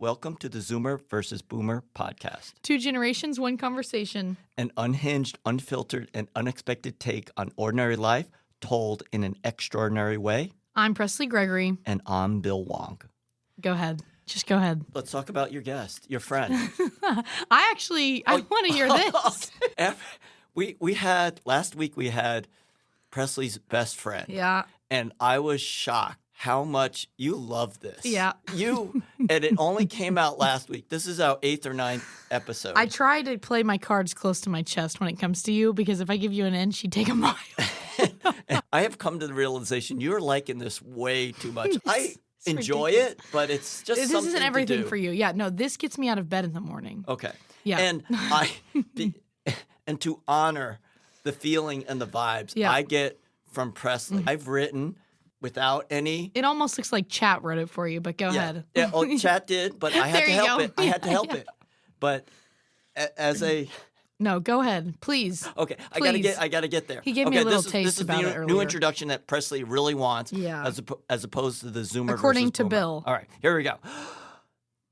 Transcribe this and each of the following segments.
Welcome to the Zoomer versus Boomer podcast. 2 generations, 1 conversation. An unhinged, unfiltered, and unexpected take on ordinary life told in an extraordinary way. I'm Presley Gregory. And I'm Bill Wong. Go ahead. Just go ahead. Let's talk about your guest, your friend. I want to hear this. Last week we had Presley's best friend. Yeah. And I was shocked how much you love this. Yeah. And it only came out last week. This is our 8th or 9th episode. I try to play my cards close to my chest when it comes to you, because if I give you an inch, you take a mile. I have come to the realization you're liking this way too much. I enjoy it, but it's just this something isn't everything to do. for you. Yeah, no, this gets me out of bed in the morning. Okay. Yeah. And and to honor the feeling and the vibes I get from Presley, I've written without any. It almost looks like chat wrote it for you, but go ahead. Yeah, chat did, but I had to help it. I had to help it. But as a No, go ahead, please. Okay, Please. I gotta get there. He gave me a little this taste is about the it earlier. new introduction that Presley really wants. Yeah. As opposed to the Zoomer According versus to Boomer. Bill. All right, here we go.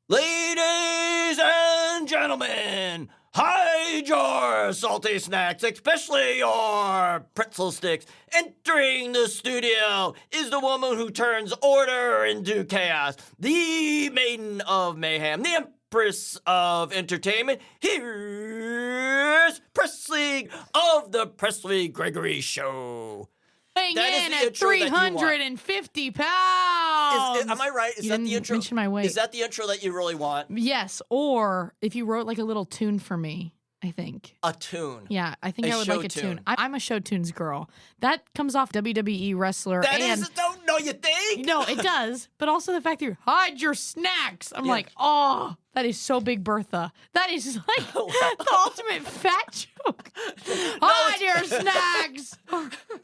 Ladies and gentlemen, hide your salty snacks, especially your pretzel sticks. Entering the studio is the woman who turns order into chaos, the maiden of mayhem, the empress of entertainment. Here's Presley of the Presley Gregory Show. Weighing That is in the at intro that you want. 350 pounds. Am I right? Is You that didn't the intro? mention my weight. Is that the intro that you really want? Yes, or if you wrote like a little tune for me, I think. A tune. Yeah, I think A I would show like a tune. tune. I'm a show tunes girl. That comes off WWE wrestler. That and is, don't know you think? No, it does. But also the fact that you hide your snacks. I'm like, oh, that is so Big Bertha. That is like the ultimate fat joke. Hide your snacks.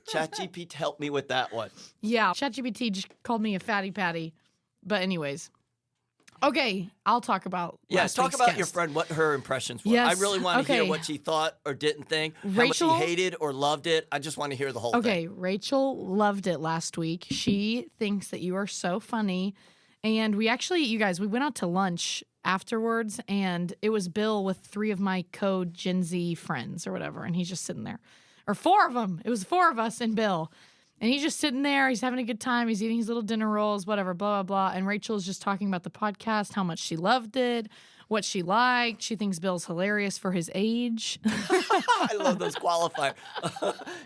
ChatGPT helped me with that one. Yeah, ChatGPT just called me a fatty patty. But anyways. Okay, I'll talk about last talk week's about guest. your friend, what her impressions were. Yes, I really want to hear okay. what she thought or didn't think, Rachel? how much she hated or loved it. I just want to hear the whole thing. Okay, Rachel loved it last week. She thinks that you are so funny. And we actually, you guys, we went out to lunch afterwards, and it was Bill with 3 of my code Gen Z friends or whatever, and he's just sitting there. Or 4 of them. It was 4 of us and Bill. And he's just sitting there. He's having a good time. He's eating his little dinner rolls, whatever, blah, blah, blah. And Rachel's just talking about the podcast, how much she loved it, what she liked. She thinks Bill's hilarious for his age. I love those qualifiers.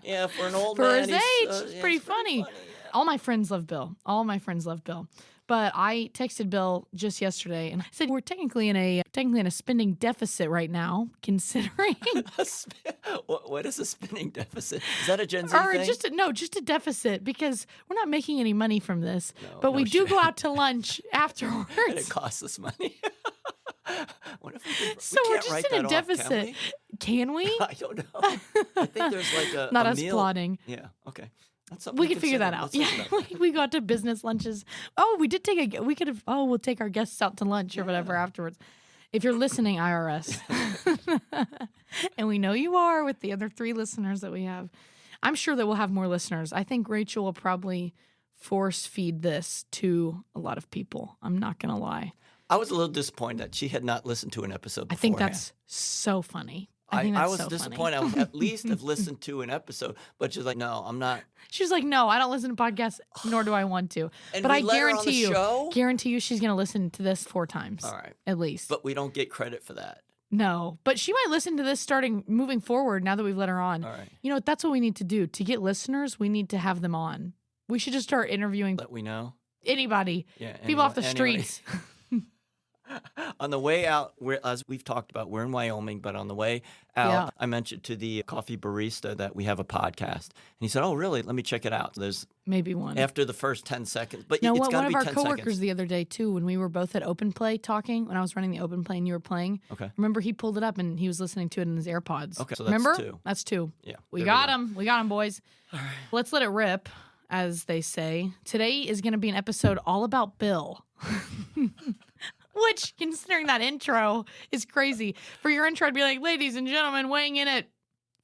Yeah, for an old For man. his age, it's yeah, pretty he's funny. yeah. All my friends love Bill. All my friends love Bill. But I texted Bill just yesterday and I said we're technically in a spending deficit right now, considering What is a spending deficit? Is that a Gen Z or thing? just a deficit, because we're not making any money from this. No, but no we do shit. go out to lunch afterwards. And it costs us money. What if we could, So we we're can't just write in a that off, deficit. Can we? I don't know. I think there's like a Not a us meal. plotting. Yeah. Okay. That's something We to can figure that consider. out. Let's Yeah, think about we go out to business lunches. Oh, we did we'll take our guests out to lunch or whatever afterwards. If you're listening, IRS. And we know you are with the other 3 listeners that we have. I'm sure that we'll have more listeners. I think Rachel will probably force feed this to a lot of people. I'm not going to lie. I was a little disappointed that she had not listened to an episode I think beforehand. that's so funny. I think that's was so disappointed. funny. I would at least have listened to an episode, but she's like, no, I'm not. She was like, no, I don't listen to podcasts, nor do I want to. And but we I let her on the show? guarantee you she's going to listen to this 4 times. All right. At least. But we don't get credit for that. No, but she might listen to this moving forward now that we've let her on. All right. You know, that's what we need to do. To get listeners, we need to have them on. We should just start interviewing That we know. anybody, Yeah. people off the anyway. streets. On the way out, as we've talked about, we're in Wyoming, but on the way out, Yeah. I mentioned to the coffee barista that we have a podcast. And he said, oh, really? Let me check it out. There's Maybe one. after the first 10 seconds. But You know it's what? got One to of be our 10 coworkers seconds. the other day, too, when we were both at Open Play talking, when I was running the Open Play and you were playing. Okay. Remember, he pulled it up and he was listening to it in his AirPods. Okay, so that's Remember? 2. That's 2. Yeah. We there got go. him. We got him, boys. All right. Let's let it rip, as they say. Today is going to be an episode all about Bill. Which, considering that intro, is crazy. For your intro, I'd be like, ladies and gentlemen, weighing in at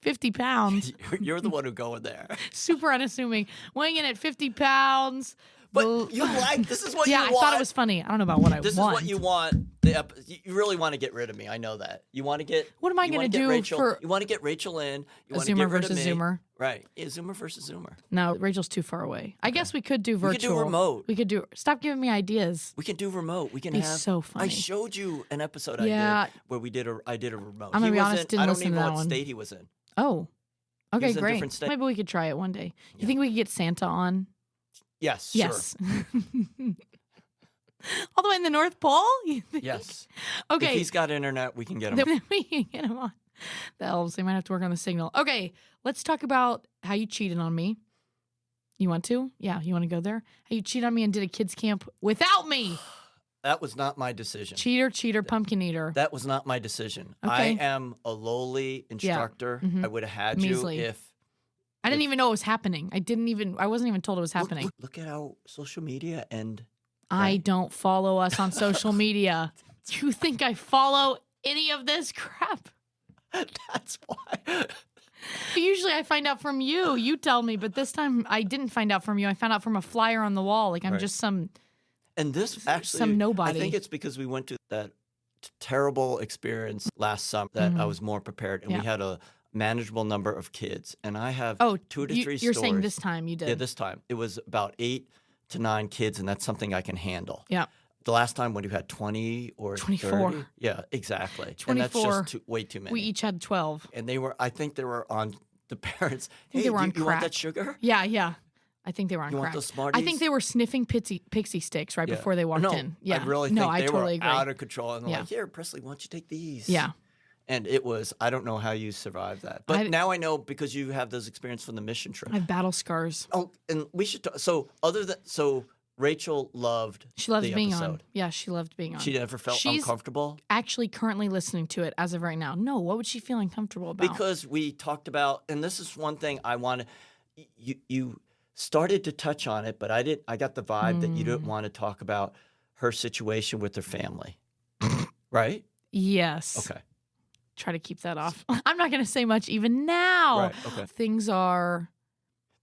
50 pounds. You're the one who going there. Super unassuming. Weighing in at 50 pounds. But you like, this is what you Yeah, want. I thought it was funny. I don't know about what I This want. is what you want You really want to get rid of me. I know that. You want to get. What am I going to do Rachel, for You want to get Rachel in. You a want to Zoomer get rid versus of me. Zoomer? Right. Yeah, Zoomer versus Zoomer. No, Rachel's too far away. I guess we could do virtual. We could do remote. We could do. Stop giving me ideas. We can do remote. We can He's have. so funny. I showed you an episode Yeah. I did where I did a remote. I'm gonna He be was honest, in, didn't I don't listen even to know that what one. state he was in. Oh, okay, was in a great. different state. Maybe we could try it one day. You Yeah. think we could get Santa on? Yes. Yes. All the way in the North Pole? You think? Yes. Okay. If he's got internet, we can get him. Then we can get him on. The elves, they might have to work on the signal. Okay, let's talk about how you cheated on me. You want to? Yeah, you want to go there? How you cheated on me and did a kids camp without me. That was not my decision. Cheater, pumpkin eater. That was not my decision. Okay. I am a lowly instructor. Mhm. I would have had Measly. you if. I didn't even know it was happening. I wasn't even told it was happening. Look at how social media and. I don't follow us on social media. Do you think I follow any of this crap? That's why. Usually I find out from you. You tell me, but this time I didn't find out from you. I found out from a flyer on the wall. Like I'm Right. just some. And this actually, Some nobody. I think it's because we went to that terrible experience last summer that I was more prepared, and Yeah. we had a manageable number of kids. And I have Oh, 2 to 3 you're stores. saying this time you did. Yeah, this time it was about 8 to 9 kids, and that's something I can handle. Yeah. The last time when you had 20 or 24. 30, yeah, exactly. 24. And that's just way too many. We each had 12. And I think they were on the parents. think Hey, they were on you want crack. that sugar? Yeah. I think they were on You want crack. those I Smarties? think they were sniffing pixie sticks right Yeah. before they walked No, in. Yeah. I really no, think I they totally were agree. out of control. And they're Yeah. like, here, Presley, why don't you take these? Yeah. And it was, I don't know how you survived that. But now I know because you have those experiences from the mission trip. I have battle scars. Oh, and we should talk. So Rachel loved She loves the being episode. on. Yeah, she loved being on. She never felt She's uncomfortable? actually currently listening to it as of right now. No, what would she feel uncomfortable about? Because we talked about, and this is one thing I want to, you started to touch on it, but I got the vibe that you didn't want to talk about her situation with her family. Right? Yes. Okay. Try to keep that off. I'm not going to say much even now. Right, okay. Things are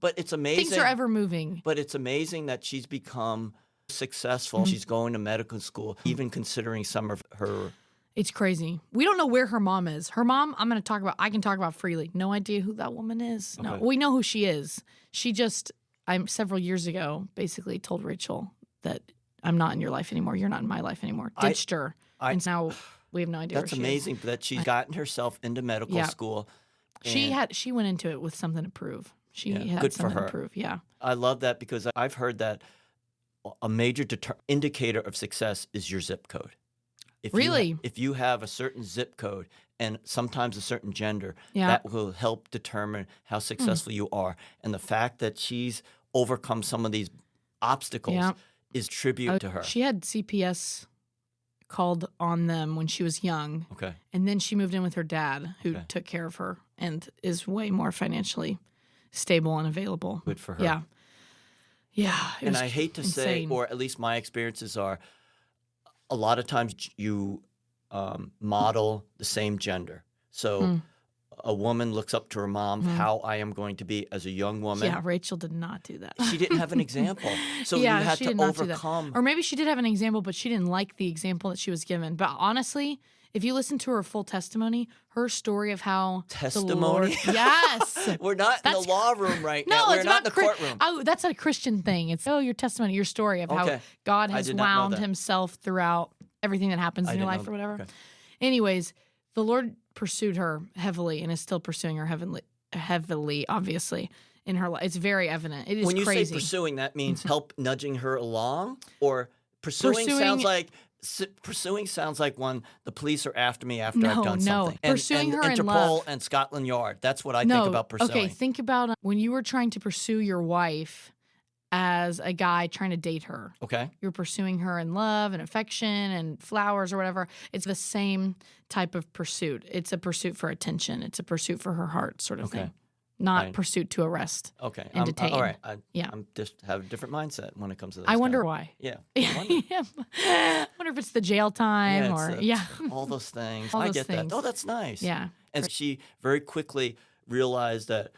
But it's amazing. things are ever moving. But it's amazing that she's become successful. She's going to medical school, even considering some of her. It's crazy. We don't know where her mom is. Her mom, I can talk about freely. No idea who that woman is. No, Okay. we know who she is. She just, several years ago, basically told Rachel that I'm not in your life anymore. You're not in my life anymore. Ditched her. And now we have no idea That's where she amazing that she's gotten herself into medical Yeah. school. is. She went into it with something to prove. She had good for something her. to prove. Yeah. I love that because I've heard that a major indicator of success is your zip code. Really? If you have a certain zip code and sometimes a certain gender, Yeah. that will help determine how successful you are. And the fact that she's overcome some of these obstacles Yeah. is tribute to her. She had CPS called on them when she was young. Okay. And then she moved in with her dad, who Okay. took care of her and is way more financially stable and available. Good for her. Yeah. Yeah. it And was I hate to say, insane. or at least my experiences are, a lot of times you model the same gender. So Hmm. a woman looks up to her mom, how I am going to be as a young woman. Yeah, Rachel did not do that. She didn't have an example. So Yeah, you had she to did not do that. overcome. Or maybe she did have an example, but she didn't like the example that she was given. But honestly, if you listen to her full testimony, her story of how Testimony? the Lord, yes, We're not in That's- the law room right no, now. We're it's not in about the courtroom. Oh, that's a Christian thing. It's your testimony, your story of how Okay. God I has did not know wound that. Himself throughout everything that happens I in your didn't life know or that. whatever. Okay. Anyways, the Lord pursued her heavily and is still pursuing her heavily, obviously, in her life. It's very evident. It is When you crazy. say pursuing, that means help nudging her along? Or pursuing sounds like when the police are after me after I've done No. something. Pursuing her in Interpol love. and Scotland Yard. That's what I no, think about pursuing. okay, think about when you were trying to pursue your wife as a guy trying to date her. Okay. You're pursuing her in love and affection and flowers or whatever. It's the same type of pursuit. It's a pursuit for attention. It's a pursuit for her heart sort of Okay. thing. Not Fine. pursuit to arrest. Okay. And detain. all right. Yeah. I'm just have a different mindset when it comes to this. I wonder kind why. of- Yeah. I wonder. I wonder if it's the jail time all those things. All I those get things. that. Oh, that's nice. Yeah. And she very quickly realized that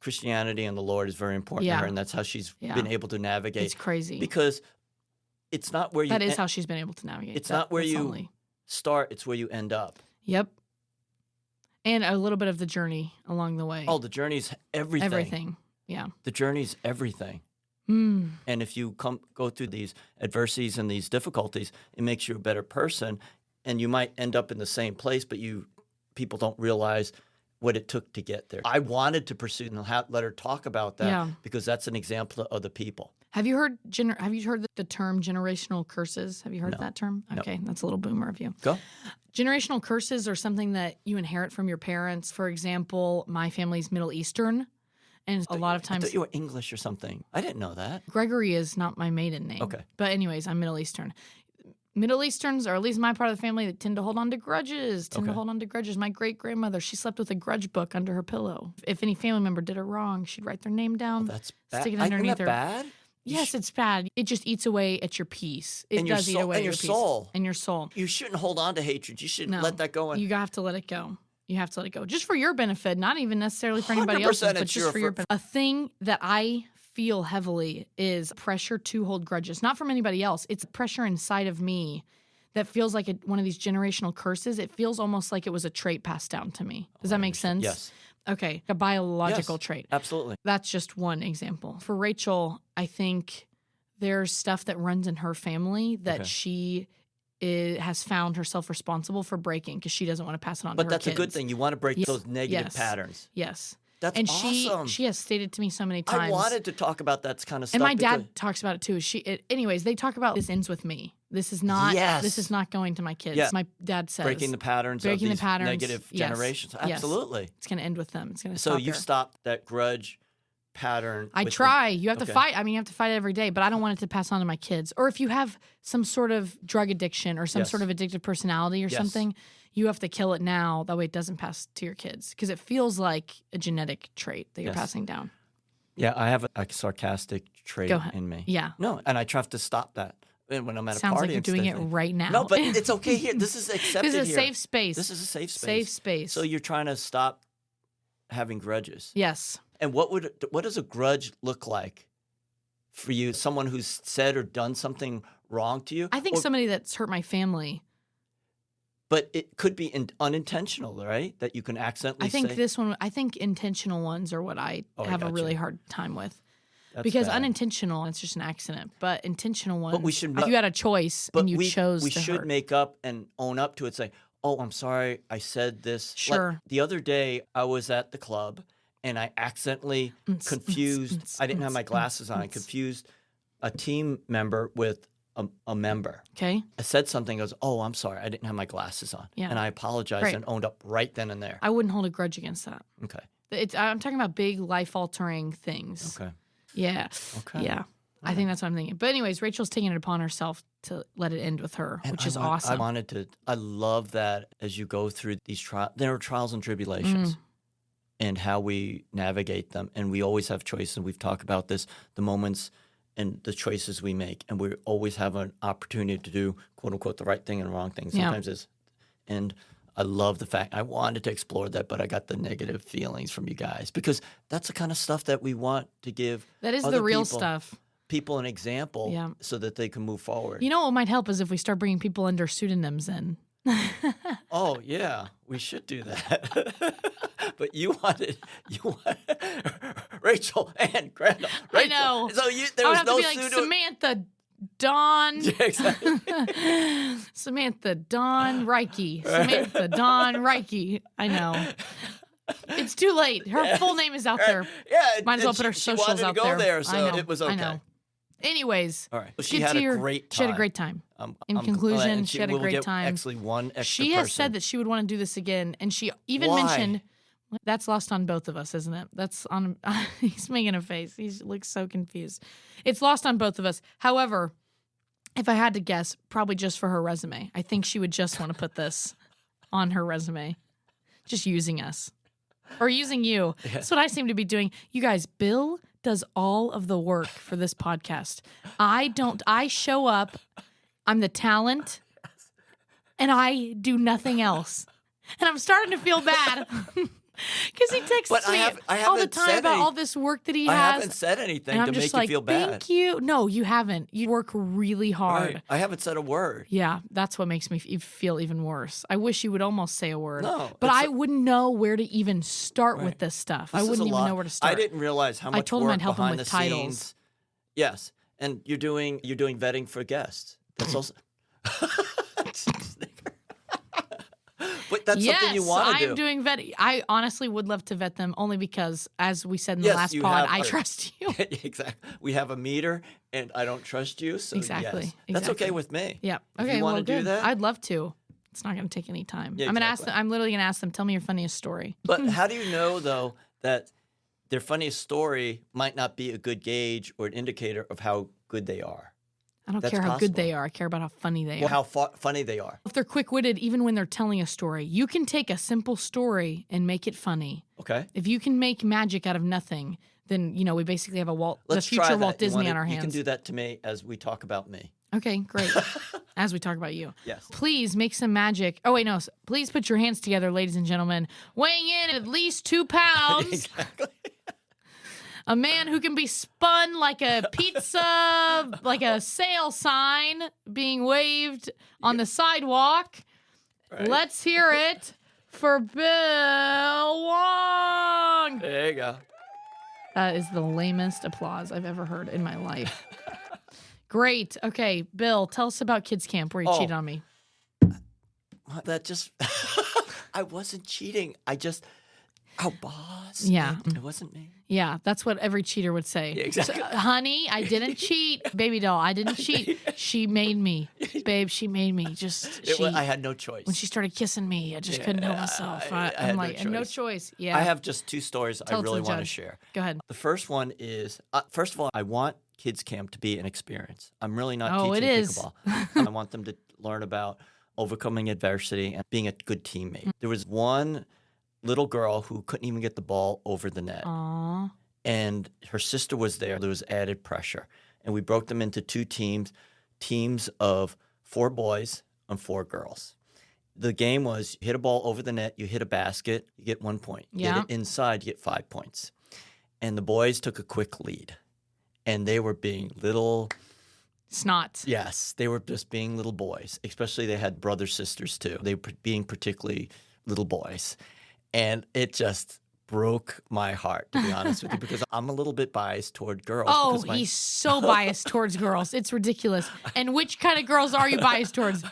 Christianity and the Lord is very important Yeah. to her, and that's how she's Yeah. been able to navigate. It's crazy. Because it's not where you That is how she's been able to navigate. it's not where That's you only- start, it's where you end up. Yep. And a little bit of the journey along the way. Oh, the journey's everything. Everything. Yeah. The journey's everything. Mm. And if you go through these adversities and these difficulties, it makes you a better person. And you might end up in the same place, but people don't realize what it took to get there. I wanted to pursue and let her talk about that because that's an example of other people. Have you heard the term generational curses? Have you heard that term? Okay, that's a little boomer of you. Go. Generational curses are something that you inherit from your parents. For example, my family's Middle Eastern, and a lot of times I thought you were English or something. I didn't know that. Gregory is not my maiden name. Okay. But anyways, I'm Middle Eastern. Middle Easterns, or at least my part of the family, that tend to hold on to grudges. My great-grandmother, she slept with a grudge book under her pillow. If any family member did her wrong, she'd write their name down. That's bad. Stick it underneath her. Bad? Yes, it's bad. It just eats away at your peace. It does eat away at your soul. And your soul. You shouldn't hold on to hatred. You should let that go. You have to let it go. You have to let it go. Just for your benefit, not even necessarily for anybody else's, but just for your benefit. A thing that I feel heavily is pressure to hold grudges. Not from anybody else. It's pressure inside of me that feels like one of these generational curses. It feels almost like it was a trait passed down to me. Does that make sense? Yes. Okay. A biological trait. Absolutely. That's just one example. For Rachel, I think there's stuff that runs in her family that she has found herself responsible for breaking because she doesn't want to pass it on to her kids. But that's a good thing. You want to break those negative patterns. Yes. That's awesome. She has stated to me so many times. I wanted to talk about that kind of stuff. And my dad talks about it too. Anyways, they talk about this ends with me. This is not going to my kids. Yeah. My dad says. Breaking the patterns of these negative generations. Absolutely. It's going to end with them. It's going to stop. So you've stopped that grudge pattern. I try. You have to fight. I mean, you have to fight every day, but I don't want it to pass on to my kids. Or if you have some sort of drug addiction or some sort of addictive personality or something, you have to kill it now. That way it doesn't pass to your kids because it feels like a genetic trait that you're passing down. Yeah, I have a sarcastic trait in me. Yeah. No, and I try to stop that when I'm at a party. Sounds like you're doing it right now. No, but it's okay here. This is accepted here. This is a safe space. This is a safe space. Safe space. So you're trying to stop having grudges. Yes. And what does a grudge look like for you? Someone who's said or done something wrong to you? I think somebody that's hurt my family. But it could be unintentional, right? That you can accidentally say. I think intentional ones are what I have a really hard time with. That's because bad. Unintentional, it's just an accident. But intentional ones, we should, if you had a choice and you chose to hurt. We should make up and own up to it. Say, oh, I'm sorry, I said this. Sure. Like, the other day, I was at the club, and I accidentally confused, I didn't have my glasses on, I confused a team member with a member. Okay. I said something, goes, oh, I'm sorry, I didn't have my glasses on. Yeah. And I apologized and owned up right then and there. I wouldn't hold a grudge against that. Okay. I'm talking about big life-altering things. Okay. Yeah. Okay. Yeah. I think that's what I'm thinking. But anyways, Rachel's taking it upon herself to let it end with her, which is awesome. I love that as you go through these trials, there are trials and tribulations. And how we navigate them. And we always have choices. And we've talked about this, the moments and the choices we make. And we always have an opportunity to do, quote unquote, the right thing and the wrong thing. Sometimes it's, and I love the fact, I wanted to explore that, but I got the negative feelings from you guys. Because that's the kind of stuff that we want to give. That is the real stuff. People an example so that they can move forward. You know what might help is if we start bringing people under pseudonyms in. Oh, yeah, we should do that. But you wanted Rachel and Crandall. I know. So there was no to be like Samantha Dawn. Yeah, exactly. Samantha Dawn Reiki. Samantha Dawn Reiki. I know. It's too late. Her full name is out there. Yeah. Might as well put her socials out there. She wanted to go there, so I know, it was okay. I know. Anyways. All right. Well, she had a great time. She had a great time. In conclusion, she had a great time. Actually, one extra She has said that she would want to do this again, and she even mentioned that's lost on both of us, isn't it? That's on. He's making a face. He looks so confused. It's lost on both of us. However, if I had to guess, probably just for her resume. I think she would just want to put this on her resume, just using us or using you. Yeah. That's what I seem to be doing. You guys, Bill does all of the work for this podcast. I don't. I show up. I'm the talent, and I do nothing else. And I'm starting to feel bad. Because he texts But I me haven't all the said time about any- all this work that he I has. haven't said anything and I'm to just make like, you feel bad. thank you. No, you haven't. You work really hard. Right. I haven't said a word. Yeah, that's what makes me feel even worse. I wish you would almost say a word. No, but it's I wouldn't know where to even start with Right. this stuff. This I is wouldn't a even lot. know where to start. I didn't realize how much told him work I'd help him behind with the titles. scenes. Yes, and you're doing vetting for guests. That's also. But that's something you want to do. I'm doing vetting. I honestly would love to vet them only because, as we said in the Yes, last you pod, have I a- trust you. Exactly. We have a meter, and I don't trust you, so Exactly, yes. That's okay exactly. with me. Yeah. If Okay. you want well, to do good. that, I'd love to. It's not going to take any time. Yeah, I'm going to ask exactly. them. I'm literally going to ask them. Tell me your funniest story. But how do you know, though, that their funniest story might not be a good gauge or an indicator of how good they are? I don't That's care how good they possible. are. I care about how funny they Or are. how funny they are. If they're quick-witted, even when they're telling a story, you can take a simple story and make it funny. Okay? If you can make magic out of nothing, then we basically have the Let's future try that. Walt Disney You on our You can hands. do that to me as we talk about me. Okay, great. As we talk about you. Yes. Please make some magic. Oh, wait, no. Please put your hands together, ladies and gentlemen. Weighing in at least 2 pounds. Exactly. A man who can be spun like a pizza, like a sale sign being waved on the sidewalk. Right. Let's hear it for Bill Wong. There you go. That is the lamest applause I've ever heard in my life. Great. Okay, Bill, tell us about Kids Camp where you cheated on me. That just... I wasn't cheating. Our boss. Yeah. It wasn't me. Yeah, that's what every cheater would say. Yeah, exactly. So, honey, I didn't cheat. Baby doll, I didn't cheat. She made me. Babe, she made me. I had no choice. When she started kissing me, I just couldn't help myself. I I'm had like, no no choice. choice. Yeah. I have just 2 stories Tell I it to really the want to judge. share. Go ahead. The first one is, first of all, I want Kids Camp to be an experience. I'm really not Oh, teaching it is. pickleball. I want them to learn about overcoming adversity and being a good teammate. There was one little girl who couldn't even get the ball over the net. Aw. And her sister was there. There was added pressure. And we broke them into 2 teams of 4 boys and 4 girls. The game was you hit a ball over the net, you hit a basket, you get 1 point. You Yeah. hit it inside, you get 5 points. And the boys took a quick lead. And they were being little, Snot. yes, they were just being little boys. Especially they had brothers, sisters too. They were being particularly little boys. And it just broke my heart, to be honest with you, because I'm a little bit biased toward girls. Oh, because he's so biased towards girls. It's ridiculous. And which kind of girls are you biased towards?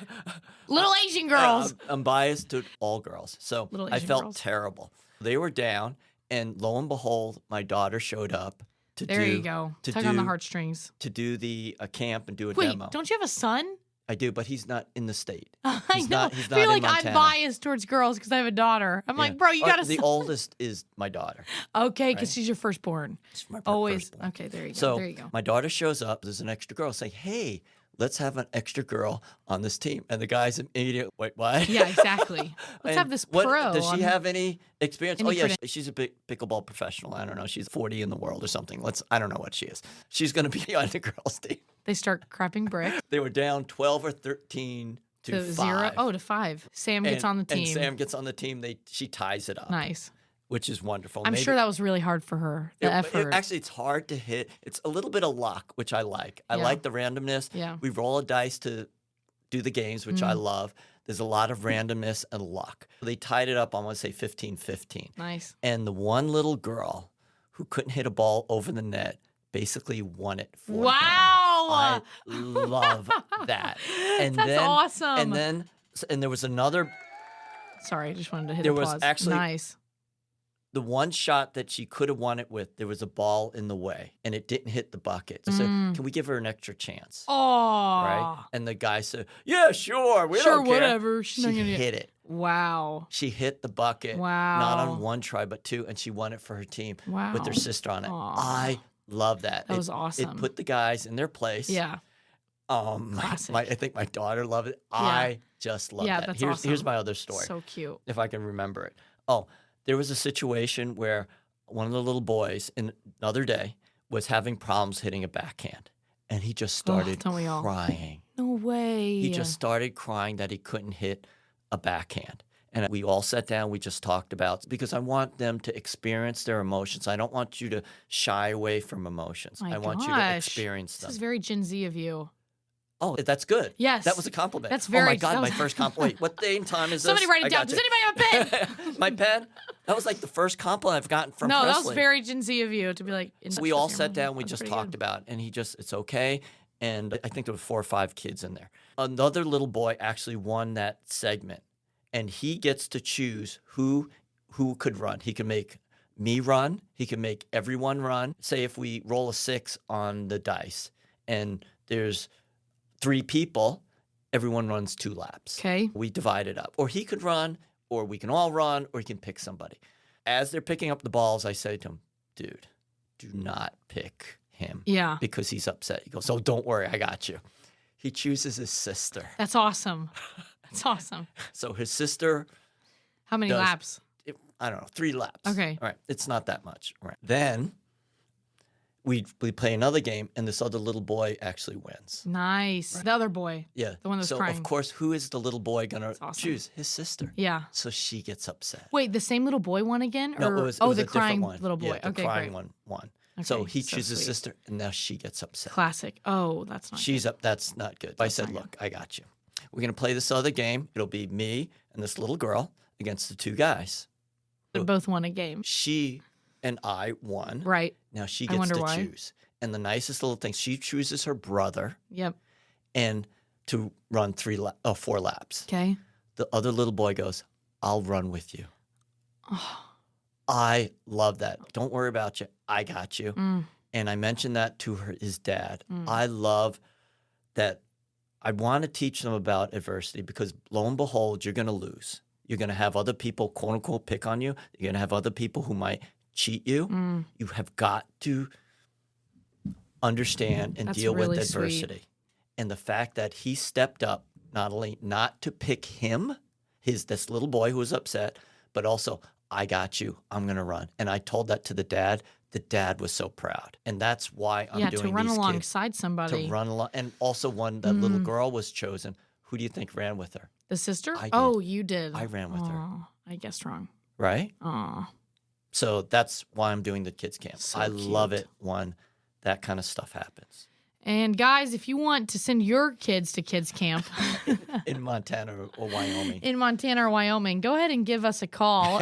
Little Asian girls. I'm biased to all girls. So Little I Asian felt girls. terrible. They were down, and lo and behold, my daughter showed up to There you go. Tug on the heartstrings. to do the camp and do a Wait, demo. don't you have a son? I do, but he's not in the state. I He's know. not- he's I feel not in like I'm Montana. biased towards girls because I have a daughter. I'm like, Yeah. bro, you got a The son. oldest is my daughter. Okay, because Right. she's your firstborn. She's my Always. firstborn. Okay, there you go. So there you go. my daughter shows up. There's an extra girl. Say, hey, let's have an extra girl on this team. And the guys immediately, wait, what? Yeah, exactly. Let's And have this what- pro. Does she on- have any experience? Any Oh, yeah, creden- she's a big pickleball professional. I don't know. She's 40 in the world or something. I don't know what she is. She's going to be on the girls' team. They start crapping brick They were down 12 or 13 to to 5. 0. Oh, to 5. Sam gets on the team. And Sam gets on the team. She ties it up, Nice. which is wonderful. I'm Maybe- sure that was really hard for her. The effort. Actually, it's hard to hit. It's a little bit of luck, which I like. I Yeah. like the randomness. Yeah. We roll a dice to do the games, which I love. There's a lot of randomness and luck. They tied it up, I want to say 15-15. Nice. And the one little girl who couldn't hit a ball over the net basically won it for them. Wow. I love that. And That's then, awesome. And there was another, Sorry, I just wanted to hit There a was pause. actually- Nice. the one shot that she could have won it with, there was a ball in the way and it didn't hit the bucket. So I said, can we give her an extra chance? Oh. Right? And the guy said, yeah, sure. We Sure, don't care. whatever. She's not She gonna- hit it. Wow. She hit the bucket. Wow. Not on one try, but 2, and she won it for her team with Wow. her sister on it. Aw. I love that. That was It awesome. put the guys in their place. Yeah. Classic. I think my daughter loved it. I just love Yeah, that. that's Here's awesome. my other story, So cute. if I can remember it. Oh, there was a situation where one of the little boys in another day was having problems hitting a backhand. And he just started don't we all? crying. No way. He just started crying that he couldn't hit a backhand. And we all sat down. We just talked about, because I want them to experience their emotions. I don't want you to shy away from emotions. My I want you to gosh. experience This them. is very Gen Z of you. Oh, that's good. Yes. That was a compliment. That's Oh my very- God, that my was- first compliment. Wait, what day and time is this? Somebody write it I down. got Does you. anybody have a pen? My pen? That was like the first compliment I've gotten from No, Presley. that was very Gen Z of you to be like. in So touch we with all your sat emotions. down. We That's just pretty talked good. about it, and it's okay. And I think there were 4 or 5 kids in there. Another little boy actually won that segment, and he gets to choose who could run. He can make me run. He can make everyone run. Say if we roll a 6 on the dice, and there's 3 people, everyone runs 2 laps. Okay. We divide it up. Or he could run, or we can all run, or he can pick somebody. As they're picking up the balls, I say to him, dude, do not pick him. Yeah. Because he's upset. He goes, oh, don't worry, I got you. He chooses his sister. That's awesome. That's awesome. So his sister, How many Does- laps? I don't know, 3 laps. Okay. All right. It's not that much. All right. Then we play another game, and this other little boy actually wins. Nice. The other boy. Yeah. The one that's so crying. of course, who is the little boy gonna awesome. choose? His sister. Yeah. So she gets upset. Wait, the same little boy won again? No, Or, it was the a different crying one. little boy. Yeah, the Okay, crying great. one won. So Okay, he so chooses sweet. sister, and now she gets upset. Classic. Oh, that's not. She's up. That's not good. I That's said, not look, I got you. We're going to play this other game. It'll be me and this little girl against the 2 guys. They both won a game. She and I won. Right. Now she I gets wonder to why. choose. And the nicest little thing, she chooses her brother Yep. and to run 4 laps. Okay. The other little boy goes, I'll run with you. Oh. I love that. Don't worry about you. I got you. Mm. And I mentioned that to his dad. Mm. I love that. I want to teach them about adversity because lo and behold, you're going to lose. You're going to have other people, quote unquote, pick on you. You're going to have other people who might cheat you. Mm. You have got to understand and That's deal really with adversity. sweet. And the fact that he stepped up, not only not to pick him, this little boy who was upset, but also, I got you. I'm going to run. And I told that to the dad. The dad was so proud. And that's why I'm Yeah, doing to run these kids. alongside somebody. To run along. And also when that little girl was chosen, who do you think ran with her? The sister? I did. Oh, you did. I ran with her. Oh, I guessed wrong. Right? Oh. So that's why I'm doing the kids camp. So I love cute. it when that kind of stuff happens. And guys, if you want to send your kids to kids camp In Montana or Wyoming. in Montana or Wyoming, go ahead and give us a call.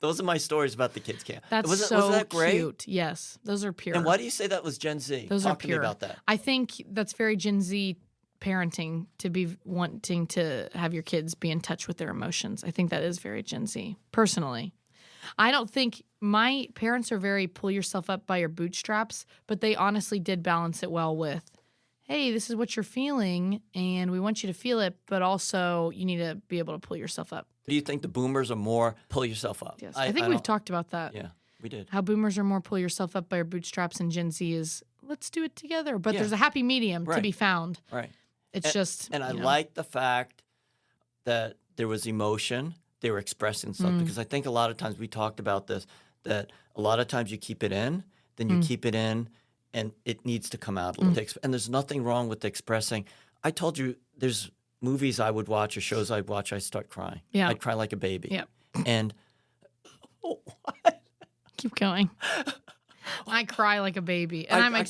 Those are my stories about the kids camp. That's wasn't so that great? cute. Yes, those are pure. And why do you say that was Gen Z? Those Talk are to pure. me about that. I think that's very Gen Z parenting to be wanting to have your kids be in touch with their emotions. I think that is very Gen Z, personally. I don't think my parents are very pull yourself up by your bootstraps, but they honestly did balance it well with, hey, this is what you're feeling, and we want you to feel it, but also you need to be able to pull yourself up. Do you think the boomers are more pull yourself up? Yes, I think we've talked about that. Yeah, we did. How boomers are more pull yourself up by your bootstraps, and Gen Z is let's do it together. But Yeah. there's a happy medium to Right. be found. Right. It's just, And I you know. like the fact that there was emotion. They were expressing stuff Mm. because I think a lot of times we talked about this, that a lot of times you keep it in, then you keep it in, and it needs to come out a little. And there's nothing wrong with expressing. I told you there's movies I would watch or shows I'd watch, I start crying. Yeah. I'd cry like a baby. Yeah. And Keep going. I cry like a baby, and I I'm cry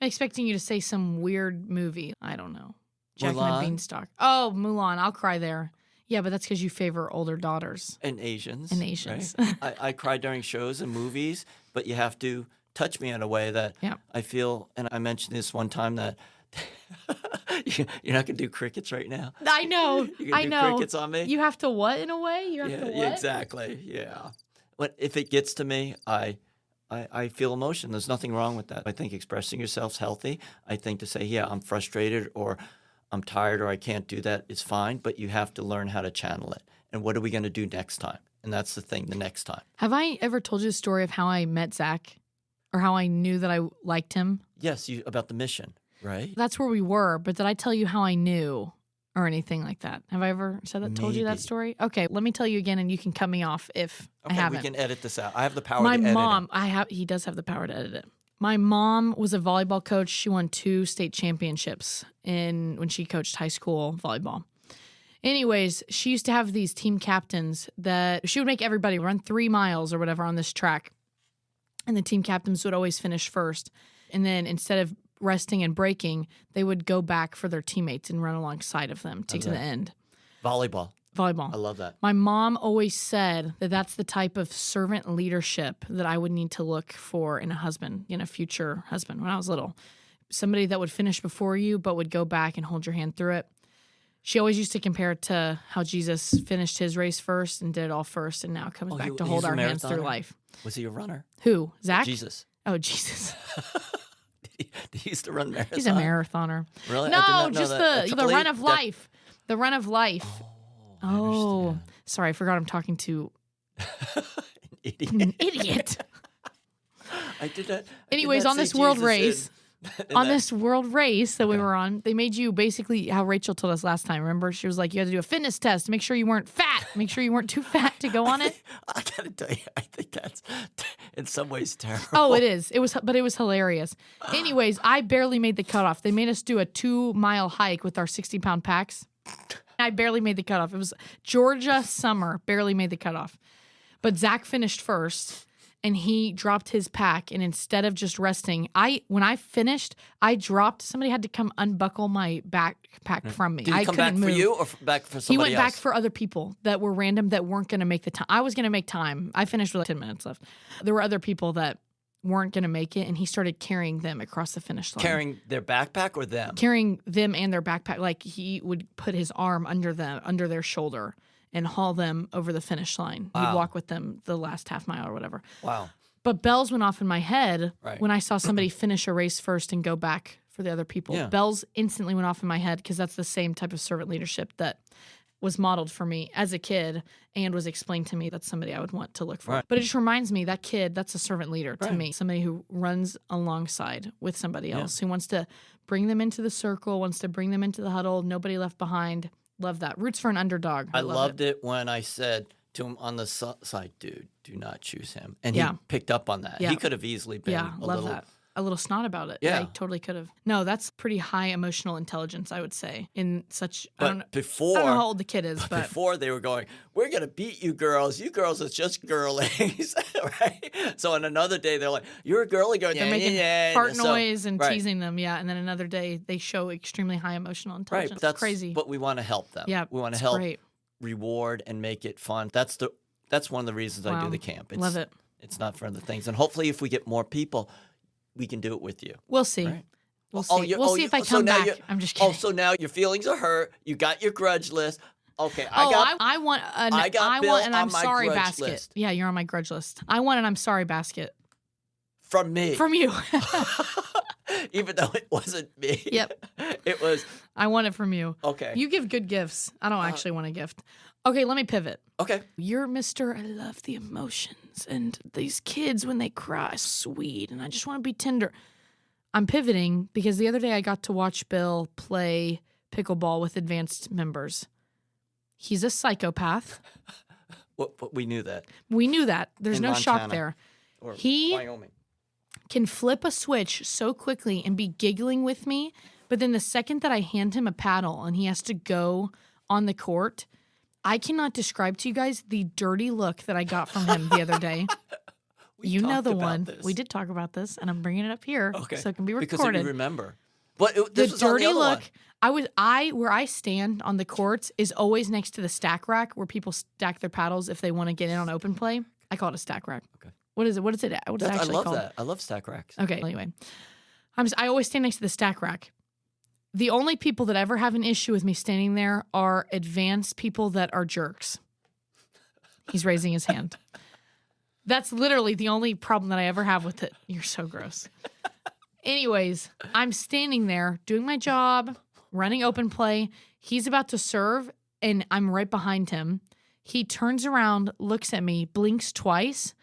expecting you to say some weird movie. I don't know, Jack and Mulan? the Beanstalk. Oh, Mulan. I'll cry there. Yeah, but that's because you favor older daughters. and Asians. And Asians. Right? I cry during shows and movies, but you have to touch me in a way that Yeah. I feel, and I mentioned this one time that you're not going to do crickets right now. I know. You're gonna I do know. crickets on me? You have to what in a way? You have Yeah, to what? yeah, exactly. Yeah. But if it gets to me, I feel emotion. There's nothing wrong with that. I think expressing yourself's healthy. I think to say, yeah, I'm frustrated or I'm tired or I can't do that is fine, but you have to learn how to channel it. And what are we going to do next time? And that's the thing, the next time. Have I ever told you the story of how I met Zach, or how I knew that I liked him? Yes, about the mission, right? That's where we were, but did I tell you how I knew or anything like that? Have I ever told you that Maybe. story? Okay, let me tell you again, and you can cut me off if I Okay, haven't. we can edit this out. I have the power My to edit mom, it. he does have the power to edit it. My mom was a volleyball coach. She won 2 state championships when she coached high school volleyball. Anyways, she used to have these team captains that she would make everybody run 3 miles or whatever on this track. And the team captains would always finish first. And then instead of resting and breaking, they would go back for their teammates and run alongside of them to the end. Volleyball. Volleyball. I love that. My mom always said that that's the type of servant leadership that I would need to look for in a husband, in a future husband when I was little. Somebody that would finish before you but would go back and hold your hand through it. She always used to compare it to how Jesus finished his race first and did it all first and now comes back to hold our hands through life. Was he a runner? Who? Zach? Jesus. Oh, Jesus. He used to run marathons. He's a marathoner. Really? No, just the run of life. The run of life. Oh, sorry. I forgot I'm talking to an idiot. I did that. Anyways, on this world race, this world race that we were on, they made you basically how Rachel told us last time. Remember, she was like, you had to do a fitness test, make sure you weren't fat, make sure you weren't too fat to go on it. I gotta tell you, I think that's in some ways terrible. Oh, it is. But it was hilarious. Anyways, I barely made the cutoff. They made us do a 2-mile hike with our 60-pound packs. I barely made the cutoff. It was Georgia summer, barely made the cutoff. But Zach finished first. And he dropped his pack, and instead of just resting, when I finished, I dropped. Somebody had to come unbuckle my backpack from me. Did he come back for you or back for somebody else? He went back for other people that were random that weren't going to make the time. I was going to make time. I finished with like 10 minutes left. There were other people that weren't going to make it, and he started carrying them across the finish line. Carrying their backpack or them? Carrying them and their backpack. Like he would put his arm under their shoulder and haul them over the finish line. Wow. He'd walk with them the last half mile or whatever. Wow. But bells went off in my head when I saw somebody finish a race first and go back for the other people. Yeah. Bells instantly went off in my head because that's the same type of servant leadership that was modeled for me as a kid and was explained to me. That's somebody I would want to look for. Right. But it just reminds me, that kid, that's a servant leader to me. Somebody who runs alongside with somebody else, who wants to bring them into the circle, wants to bring them into the huddle, nobody left behind. Love that. Roots for an underdog. I loved it when I said to him on the side, dude, do not choose him. And he picked up on that. Yeah. He could have easily been a little snot about it. Yeah, he totally could have. No, that's pretty high emotional intelligence, I would say. I don't know how old the kid is, but before they were going, we're gonna beat you girls. You girls are just girlies, right? So on another day they're like, you're a girly girl. They're making fart noise and teasing them. Yeah, and then another day they show extremely high emotional intelligence. Right, that's crazy. But we want to help them. Yeah, we want to help, reward, and make it fun. That's one of the reasons I do the camp. Love it. It's not for other things, and hopefully, if we get more people, we can do it with you. We'll see. Right? We'll see. We'll see if I come back. I'm just kidding. Oh, so now your feelings are hurt. You got your grudge list. Okay, I want an I'm sorry basket. List. Yeah, you're on my grudge list. I want an I'm sorry basket. From me. From you. Even though it wasn't me. Yep. It was. I want it from you. Okay. You give good gifts. I don't actually want a gift. Okay, let me pivot. Okay. You're Mr. I love the emotions, and these kids, when they cry, sweet, and I just want to be tender. I'm pivoting because the other day I got to watch Bill play pickleball with advanced members. He's a psychopath. But we knew that. We knew that. There's no shock there. Or he Wyoming. Can flip a switch so quickly and be giggling with me, but then the second that I hand him a paddle and he has to go on the court, I cannot describe to you guys the dirty look that I got from him the other day. You know the one. This. We did talk about this, and I'm bringing it up here so it can be recorded. Because you remember. But this was dirty on the other look. One. Where I stand on the courts is always next to the stack rack where people stack their paddles if they want to get in on open play. I call it a stack rack. Okay. What is it? What is it? What is it actually called? I love that. I love stack racks. Okay. Anyway, I always stand next to the stack rack. The only people that ever have an issue with me standing there are advanced people that are jerks. He's raising his hand. That's literally the only problem that I ever have with it. You're so gross. Anyways, I'm standing there doing my job, running open play. He's about to serve, and I'm right behind him. He turns around, looks at me, blinks twice,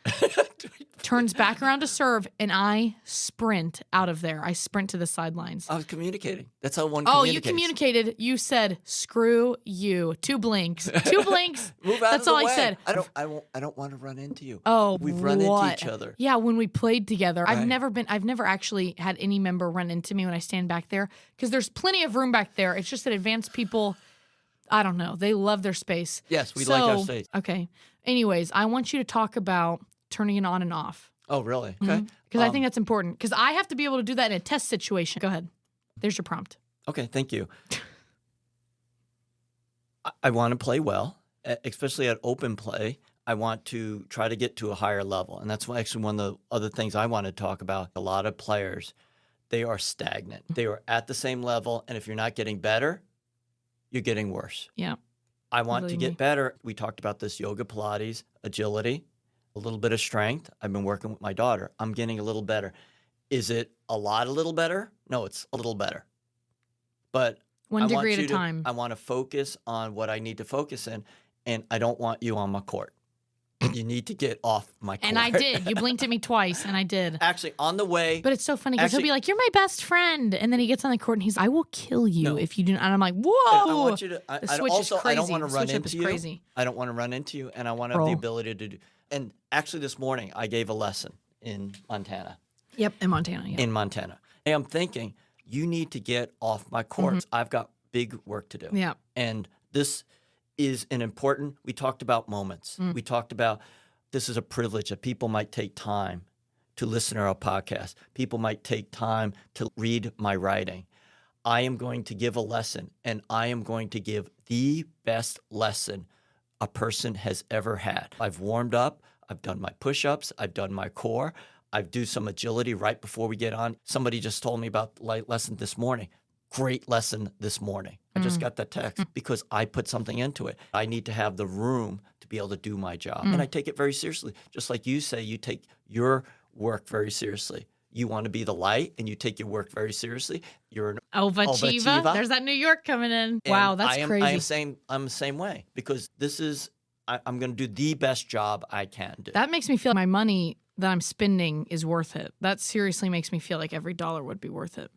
turns back around to serve, and I sprint out of there. I sprint to the sidelines. I was communicating. That's how one communicates. Oh, you communicated. You said, screw you. 2 blinks. 2 blinks. Move out That's of the all way. I said. I don't want to run into you. Oh, we've run into each other. Yeah, when we played together. Right. I've never actually had any member run into me when I stand back there because there's plenty of room back there. It's just that advanced people, I don't know. They love their space. Yes, we like our space. Okay. Anyways, I want you to talk about turning it on and off. Oh, really? Okay. Because I think that's important. Because I have to be able to do that in a test situation. Go ahead. There's your prompt. Okay, thank you. I want to play well, especially at open play. I want to try to get to a higher level. And that's actually one of the other things I want to talk about. A lot of players, they are stagnant. They are at the same level. And if you're not getting better, you're getting worse. Yeah. I want to get better. We talked about this: yoga, Pilates, agility, a little bit of strength. I've been working with my daughter. I'm getting a little better. Is it a little better? No, it's a little better. But one degree at a time. I want to focus on what I need to focus in, and I don't want you on my court. You need to get off my court. And I did. You blinked at me twice, and I did. Actually, on the way. But it's so funny because he'll be like, "You're my best friend," and then he gets on the court and he's, "I will kill you if you do not." And I'm like, "Whoa!" I want you to. The switch is crazy. I don't want to run into you. Crazy. I don't want to run into you, and I want to have the ability to do. And actually, this morning I gave a lesson in Montana. Yep, in Montana. Yep. In Montana, and I'm thinking you need to get off my courts. I've got big work to do. Yeah, and this is an important. We talked about moments. We talked about. This is a privilege that people might take time to listen to our podcast. People might take time to read my writing. I am going to give a lesson, and I am going to give the best lesson a person has ever had. I've warmed up. I've done my push-ups. I've done my core. I do some agility right before we get on. Somebody just told me about the lesson this morning. Great lesson this morning. I just got that text because I put something into it. I need to have the room to be able to do my job. And I take it very seriously. Just like you say, you take your work very seriously. You want to be the light and you take your work very seriously. You're an Alva. There's that New York coming in. And wow, that's crazy. I'm the same way because this is, I'm going to do the best job I can do. That makes me feel like my money that I'm spending is worth it. That seriously makes me feel like every dollar would be worth it.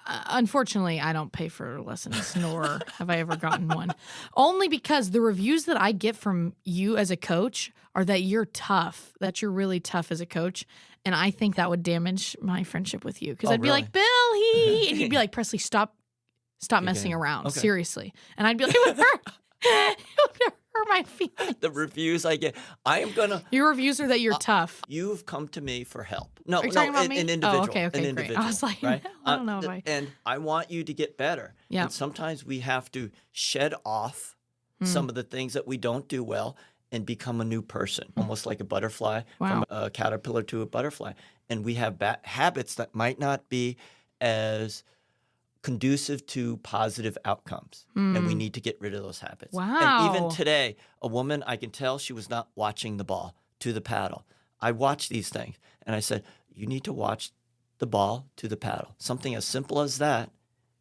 Unfortunately, I don't pay for lessons, nor have I ever gotten one. Only because the reviews that I get from you as a coach are that you're tough, that you're really tough as a coach. And I think that would damage my friendship with you. Because I'd be like, Bill, and you'd be like, Presley, stop messing around. Okay. Seriously. And I'd be like, it would hurt. It would hurt my feelings. The reviews I get, I am gonna. Your reviews are that you're tough. You've come to me for help. No, an individual. Oh, okay, an individual. Great. I was like, right? No, I don't know if I. And I want you to get better. Yeah. And sometimes we have to shed off some of the things that we don't do well and become a new person, almost like a butterfly, from a caterpillar to a butterfly. And we have habits that might not be as conducive to positive outcomes. And we need to get rid of those habits. Wow. And even today, a woman, I can tell she was not watching the ball to the paddle. I watch these things and I said, you need to watch the ball to the paddle. Something as simple as that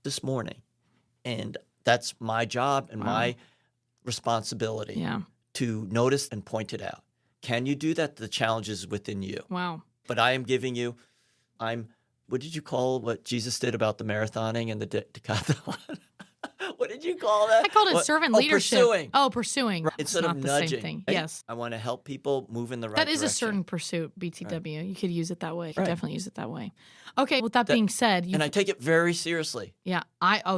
this morning. And that's my job and my responsibility to notice and point it out. Can you do that? The challenge is within you. Wow. But I am giving you, what did you call what Jesus did about the marathoning and the decathlon? What did you call that? I called it servant leadership. Pursuing. Right. Instead of nudging. The same thing. Right? Yes. I want to help people move in the right direction. direction. That is a certain pursuit, BTW. Right. You could use it that way. You could definitely use it that way. Okay, with that being said. And I take it very seriously. Yeah.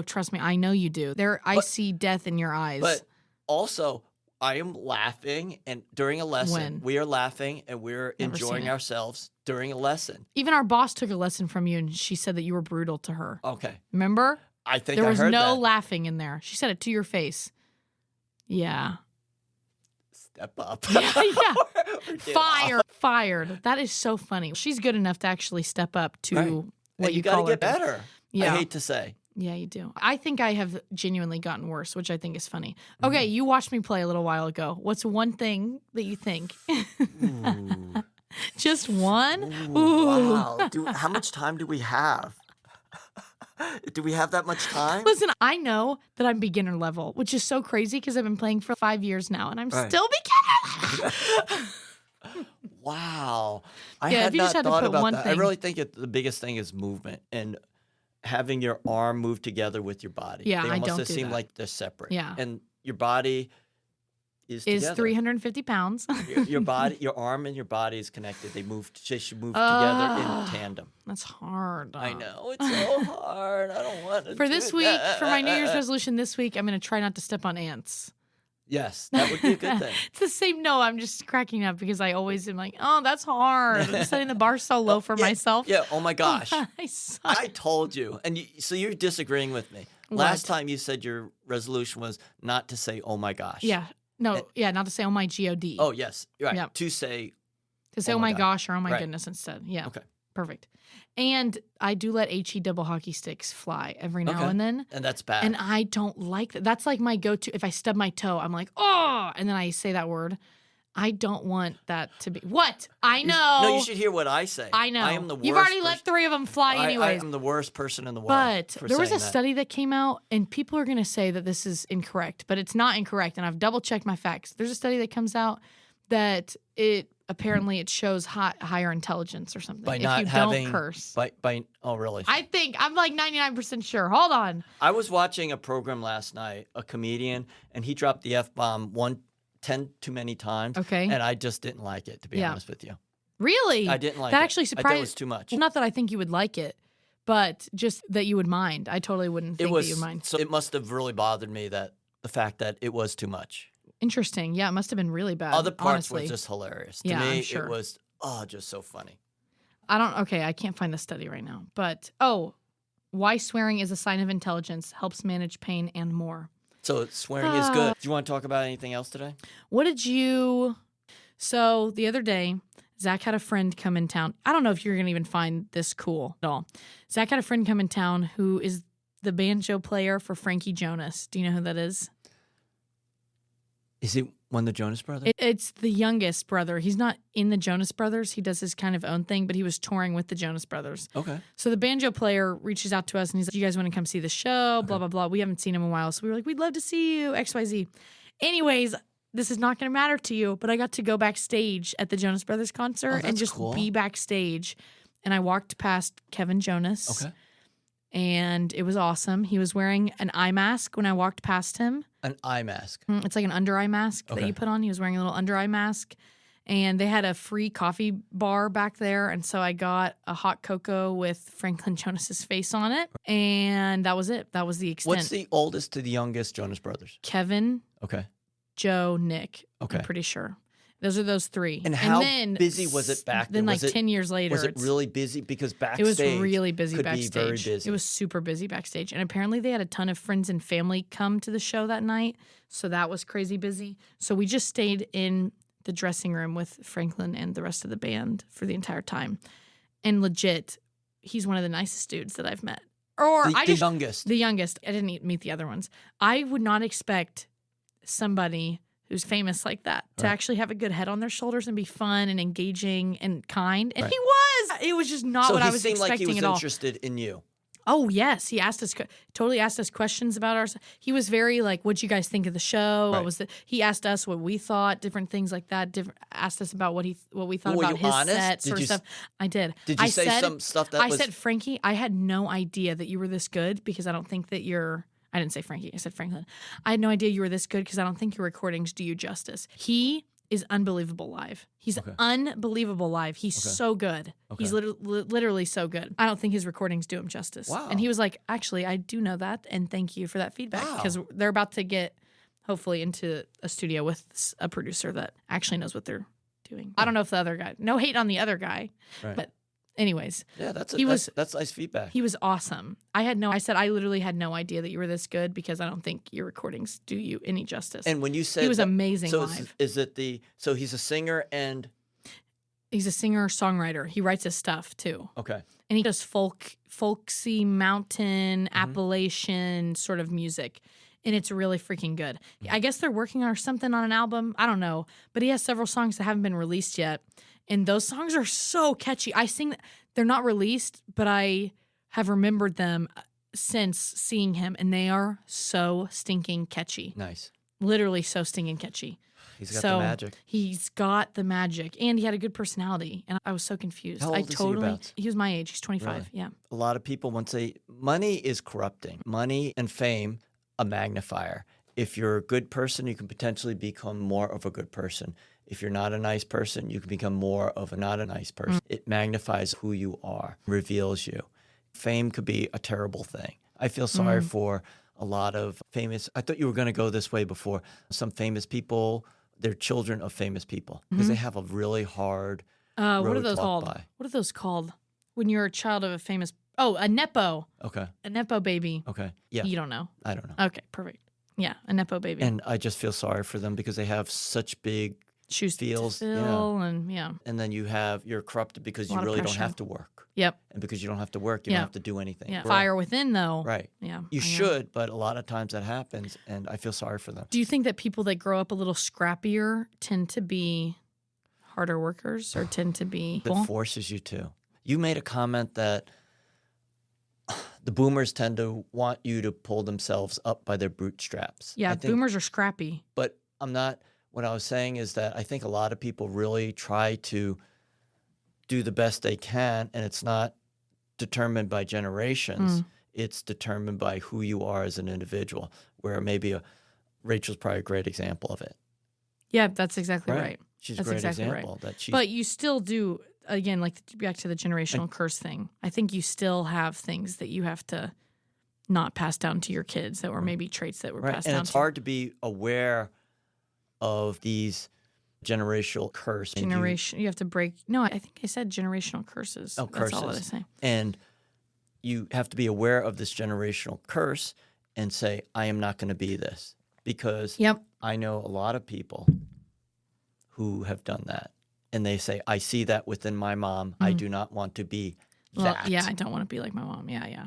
Trust me, I know you do. I see death in your eyes. But also, I am laughing, and during a lesson, we are laughing and we're enjoying ourselves during a lesson. Even our boss took a lesson from you, and she said that you were brutal to her. Okay. Remember? I think there was no that. laughing in there. She said it to your face. Yeah. Step up. Yeah. Fired. That is so funny. She's good enough to actually step up to what you call her. You got to get better. Yeah. I hate to say. Yeah, you do. I think I have genuinely gotten worse, which I think is funny. Okay, you watched me play a little while ago. What's one thing that you think? Just one? Ooh. Wow. How much time do we have? Do we have that much time? Listen, I know that I'm beginner level, which is so crazy because I've been playing for 5 years now, and I'm still beginner level. Wow. I had not thought about that. I really think the biggest thing is movement and having your arm move together with your body. Yeah, they I almost don't do seem that. like they're separate. Yeah. And your body, is is together. 350 pounds. Your body, your arm and your body is connected. They should move together in tandem. That's hard. I know, it's so hard. I don't want to For do this week, that. for my New Year's resolution this week, I'm going to try not to step on ants. Yes, that would be a good thing. It's the same. No, I'm just cracking up because I always am like, oh, that's hard. I'm setting the bar so low for myself. Yeah, oh my gosh. I suck. I told you. And so you're disagreeing with me. What? Last time you said your resolution was not to say, oh my gosh. Yeah. No, not to say, oh my God. Oh, yes. Right. Yep. To say, To say, oh oh my my God. gosh or oh my Right. goodness instead. Yeah. Okay. Perfect. And I do let HE double hockey sticks fly every now Okay. and then. and that's bad. And I don't like that. That's like my go-to. If I stub my toe, I'm like, oh, and then I say that word. I don't want that to be. What? I know. No, you should hear what I say. I know. I am the worst. You've already let 3 of them fly I anyways. am the worst person in the world. But for there was a saying that. study that came out, and people are going to say that this is incorrect, but it's not incorrect. And I've double checked my facts. There's a study that comes out that it shows higher intelligence or something by if not you having don't curse. Oh, really? I'm like 99% sure. Hold on. I was watching a program last night, a comedian, and he dropped the F-bomb 10 too many times. Okay. And I just didn't like it, to be Yeah. honest with you. Really? I didn't like that it. actually I thought surprised. it was too much. Well, not that I think you would like it, but just that you would mind. I totally wouldn't think that you'd mind. So it must have really bothered me that the fact that it was too much. Interesting. Yeah, it must have been really bad. Other parts honestly. were just hilarious. To Yeah, me, I'm sure. it was just so funny. I can't find the study right now. But, why swearing is a sign of intelligence, helps manage pain, and more. So swearing is good. Do you want to talk about anything else today? So the other day, Zach had a friend come in town. I don't know if you're going to even find this cool at all. Zach had a friend come in town who is the banjo player for Frankie Jonas. Do you know who that is? Is he one of the Jonas Brothers? It's the youngest brother. He's not in the Jonas Brothers. He does his kind of own thing, but he was touring with the Jonas Brothers. Okay. So the banjo player reaches out to us and he's like, you guys want to come see the show? Blah, blah, blah. We haven't seen him in a while. So we were like, we'd love to see you, XYZ. Anyways, this is not going to matter to you, but I got to go backstage at the Jonas Brothers concert and that's just cool. be backstage. And I walked past Kevin Jonas. Okay. And it was awesome. He was wearing an eye mask when I walked past him. An eye mask. It's like an under eye mask that Okay. you put on. He was wearing a little under eye mask. And they had a free coffee bar back there. And so I got a hot cocoa with Franklin Jonas's face on it. And that was it. That was the extent. What's the oldest to the youngest Jonas Brothers? Kevin, Okay. Joe, Nick. Okay. I'm pretty sure. Those are those 3. And how then, busy was it back then? then? Like Was it- 10 years later. Was it it's- really busy? Because It backstage was really busy could backstage. be very busy. It was super busy backstage. And apparently they had a ton of friends and family come to the show that night. So that was crazy busy. So we just stayed in the dressing room with Franklin and the rest of the band for the entire time. And legit, he's one of the nicest dudes that I've met. Or the youngest. The youngest. I didn't meet the other ones. I would not expect somebody who's famous like that to Right. actually have a good head on their shoulders and be fun and engaging and kind. And Right. he was. It was just not So what he I was seemed like he expecting was at all. interested in you. Oh yes, he asked us totally asked us questions about ours. He was very like, "What'd you guys think of the show?" Right. What was the? He asked us what we thought, different things like that. Asked us about what we thought Were about you his honest? set, Did sort of you stuff. I did. Did you I say said, some stuff that I was... said, Frankie, I had no idea that you were this good because I don't think that you're. I didn't say Frankie. I said Franklin. I had no idea you were this good because I don't think your recordings do you justice. He is unbelievable live. He's Okay. unbelievable live. He's Okay. so good. He's Okay. literally so good. I don't think his recordings do him justice. Wow. And he was like, actually, I do know that, and thank you for that feedback Wow. because they're about to get, hopefully, into a studio with a producer that actually knows what they're doing. I don't know if the other guy, no hate on the other guy, Right. but anyways, Yeah, that's he was- that's nice feedback. he was awesome. I said I literally had no idea that you were this good because I don't think your recordings do you any justice. And when you said he was that- amazing so live. is it so he's a singer and He's a singer songwriter. He writes his stuff too. okay. And he does folksy mountain Mm-hmm. Appalachian sort of music. And it's really freaking good. I guess they're working on something on an album. I don't know. But he has several songs that haven't been released yet. And those songs are so catchy. They're not released, but I have remembered them since seeing him. And they are so stinking catchy. Nice. Literally so stinking catchy. He's got so the magic. He's got the magic. And he had a good personality. And I was so confused. How old is he about? He was my age. He's 25. Really? Yeah. A lot of people once money is corrupting. Money and fame, a magnifier. If you're a good person, you can potentially become more of a good person. If you're not a nice person, you can become more of a not a nice person. It magnifies who you are, reveals you. Fame could be a terrible thing. I feel sorry for a lot of famous, I thought you were going to go this way before. Some famous people, they're children of famous people because they have a really hard road what are those to walk called? by. What are those called? When you're a child of a famous, a Nepo. Okay. A Nepo baby. Okay. Yeah. You don't know. I don't know. Okay, perfect. Yeah, a Nepo baby. And I just feel sorry for them because they have such big shoes feels, to fill and and then you're corrupted because A you lot of really don't pressure. have to work. Yep. And because you don't have to work, you don't have to do anything. Yeah. Right. Fire within though. Right. Yeah. You I know. should, but a lot of times that happens, and I feel sorry for them. Do you think that people that grow up a little scrappier tend to be harder workers or tend to be It forces you to. You made a comment that the boomers tend to want you to pull themselves up by their bootstraps. Yeah, I think, boomers are scrappy. but I'm not. What I was saying is that I think a lot of people really try to do the best they can, and it's not determined by generations. It's determined by who you are as an individual, where maybe Rachel's probably a great example of it. Yeah, that's exactly right. She's That's a great exactly example. That she's, But you still do, again, like back to the generational curse thing. I think you still have things that you have to not pass down to your kids that were maybe traits that were passed and down it's to hard to be aware of these generational curse. generation. You have to break. No, I think I said generational curses. Oh, That's all that I curses. say. And you have to be aware of this generational curse and say, I am not going to be this. Because Yep. I know a lot of people who have done that. And they say, I see that within my mom. I do not want to be Well, that. yeah, I don't want to be like my mom. Yeah, yeah.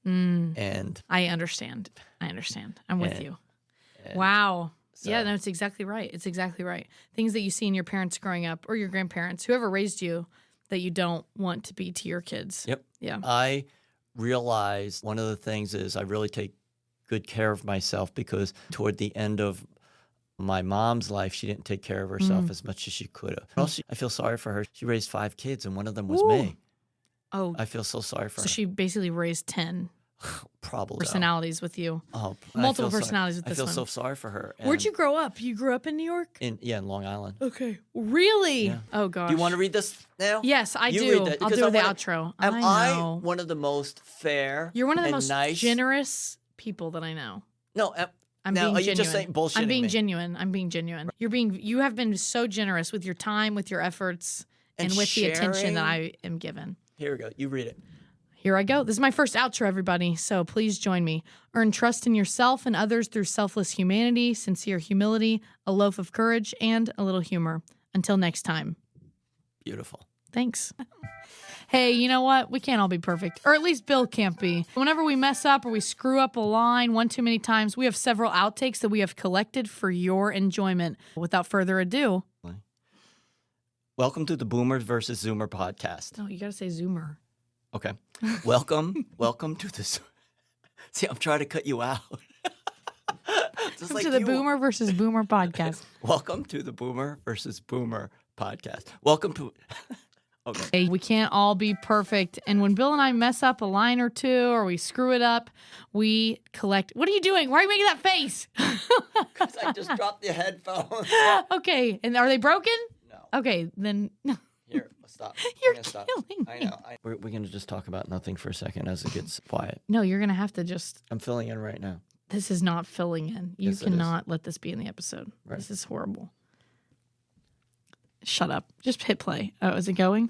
And I understand. I'm with And- you. Wow. Yeah, so- no, it's exactly right. It's exactly right. Things that you see in your parents growing up or your grandparents, whoever raised you, that you don't want to be to your kids. Yep. Yeah. I realized one of the things is I really take good care of myself because toward the end of my mom's life, she didn't take care of herself as much as she could have. Also, I feel sorry for her. She raised 5 kids, and one of them was me. Oh, I feel so sorry for so her. she basically raised 10 Probably. personalities with you. Oh, Multiple personalities with I this feel one. so sorry for her. Where'd And you grow up? You grew up in New York? in Long Island. Okay. Really? Yeah. Oh, gosh. Do you want to read this now? Yes, I You do. read that, I'll because do I the wanna- outro. Am I know. one of the most fair? You're one of the and most nice? generous people that I know. No. I'm now, being are you genuine. just saying bullshitting I'm being me? genuine. I'm being genuine. You have been so generous with your time, with your efforts, and with the attention that I am given. Here we go. You read it. Here I go. This is my first outro, everybody, so please join me. Earn trust in yourself and others through selfless humanity, sincere humility, a loaf of courage, and a little humor. Until next time. Beautiful. Thanks. Hey, you know what? We can't all be perfect. Or at least Bill can't be. Whenever we mess up or we screw up a line one too many times, we have several outtakes that we have collected for your enjoyment. Without further ado. Welcome to the Boomers versus Zoomer podcast. Oh, you got to say Zoomer. Okay. Welcome to the. See, I'm trying to cut you out. Just Welcome to the Boomer versus Boomer podcast. Welcome to the Boomer versus Boomer podcast. Welcome to. Okay. Hey, we can't all be perfect. And when Bill and I mess up a line or two or we screw it up, we collect. What are you doing? Why are you making that face? Because I just dropped the headphones. Okay. And are they broken? No. Okay. Then Here, stop. You're I'm gonna stop. killing I me. know. We're going to just talk about nothing for a second as it gets quiet. no, you're going to have to just. I'm filling in right now. This is not filling in. You Yes, it is. cannot let this be in the episode. Right. This is horrible. Shut up. Just hit play. Oh, is it going?